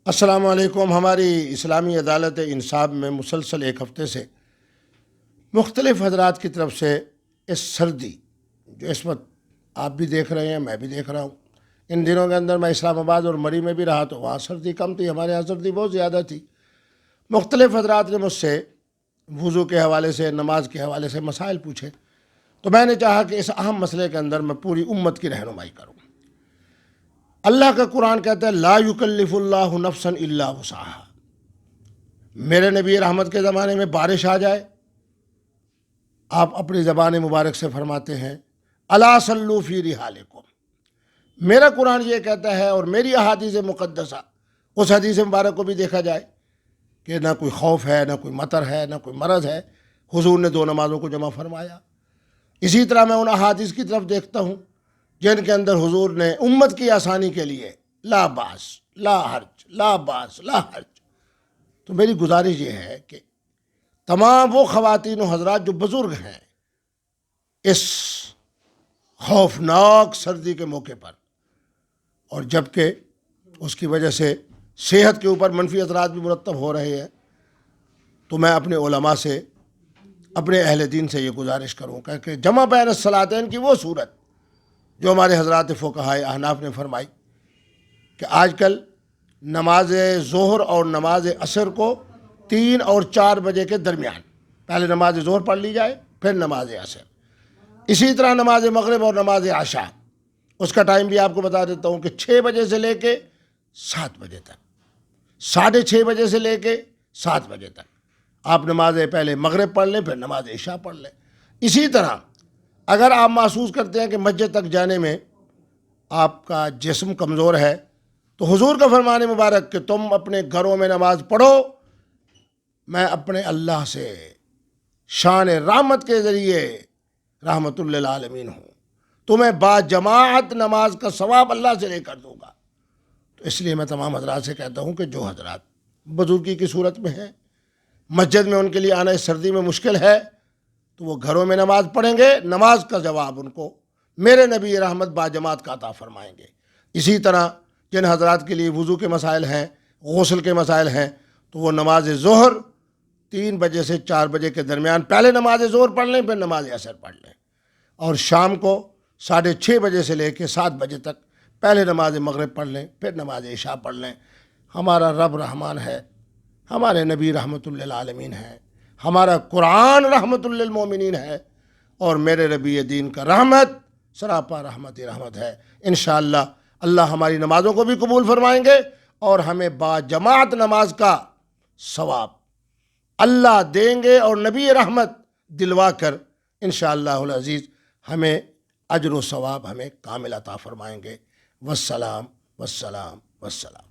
السلام علیکم۔ ہماری اسلامی عدالت انصاف میں مسلسل ایک ہفتے سے مختلف حضرات کی طرف سے اس سردی جو اس وقت آپ بھی دیکھ رہے ہیں، میں بھی دیکھ رہا ہوں، ان دنوں کے اندر میں اسلام آباد اور مری میں بھی رہا تو وہاں سردی کم تھی، ہمارے یہاں سردی بہت زیادہ تھی۔ مختلف حضرات نے مجھ سے وضو کے حوالے سے، نماز کے حوالے سے مسائل پوچھے، تو میں نے چاہا کہ اس اہم مسئلے کے اندر میں پوری امت کی رہنمائی کروں۔ اللہ کا قرآن کہتا ہے لا یکلف اللہ نفسا الا وسعها۔ میرے نبی رحمت کے زمانے میں بارش آ جائے، آپ اپنی زبان مبارک سے فرماتے ہیں الا صلوا فی رحالکم۔ میرا قرآن یہ کہتا ہے اور میری احادیث مقدسہ اس حدیث مبارک کو بھی دیکھا جائے کہ نہ کوئی خوف ہے، نہ کوئی مطر ہے، نہ کوئی مرض ہے، حضور نے 2 نمازوں کو جمع فرمایا۔ اسی طرح میں ان احادیث کی طرف دیکھتا ہوں جن کے اندر حضور نے امت کی آسانی کے لیے لا باس لا حرج لا باس لا حرج۔ تو میری گزارش یہ ہے کہ تمام وہ خواتین و حضرات جو بزرگ ہیں اس خوفناک سردی کے موقع پر، اور جبکہ اس کی وجہ سے صحت کے اوپر منفی اثرات بھی مرتب ہو رہے ہیں، تو میں اپنے علماء سے، اپنے اہل دین سے یہ گزارش کروں کہ جمع بین الصلاتین کی وہ صورت جو ہمارے حضرات فقہائے احناف نے فرمائی کہ آج کل نماز ظہر اور نماز عصر کو 3 اور 4 بجے کے درمیان پہلے نماز ظہر پڑھ لی جائے، پھر نماز عصر۔ اسی طرح نماز مغرب اور نماز عشاء، اس کا ٹائم بھی آپ کو بتا دیتا ہوں کہ 6 بجے سے لے کے 7 بجے تک، 6:30 بجے سے لے کے 7 بجے تک آپ نماز پہلے مغرب پڑھ لیں، پھر نماز عشاء پڑھ لیں۔ اسی طرح اگر آپ محسوس کرتے ہیں کہ مسجد تک جانے میں آپ کا جسم کمزور ہے، تو حضور کا فرمان مبارک کہ تم اپنے گھروں میں نماز پڑھو، میں اپنے اللہ سے شان رحمت کے ذریعے رحمت للعالمین ہوں، تمہیں با جماعت نماز کا ثواب اللہ سے لے کر دوں گا۔ تو اس لیے میں تمام حضرات سے کہتا ہوں کہ جو حضرات بزرگی کی صورت میں ہیں، مسجد میں ان کے لیے آنا اس سردی میں مشکل ہے، تو وہ گھروں میں نماز پڑھیں گے، نماز کا جواب ان کو میرے نبی رحمت با جماعت کا عطا فرمائیں گے۔ اسی طرح جن حضرات کے لیے وضو کے مسائل ہیں، غسل کے مسائل ہیں، تو وہ نماز ظہر 3 بجے سے 4 بجے کے درمیان پہلے نماز ظہر پڑھ لیں، پھر نماز عصر پڑھ لیں، اور شام کو 6:30 بجے سے لے کے 7 بجے تک پہلے نماز مغرب پڑھ لیں، پھر نماز عشاء پڑھ لیں۔ ہمارا رب رحمان ہے، ہمارے نبی رحمت للعالمین ہے، ہمارا قرآن رحمت للمومنین ہے، اور میرے نبی دین کا رحمت سراپا رحمت رحمت ہے۔ انشاءاللہ اللہ ہماری نمازوں کو بھی قبول فرمائیں گے اور ہمیں با جماعت نماز کا ثواب اللہ دیں گے، اور نبی رحمت دلوا کر انشاءاللہ العزیز ہمیں اجر و ثواب ہمیں کامل عطا فرمائیں گے۔ والسلام والسلام والسلام۔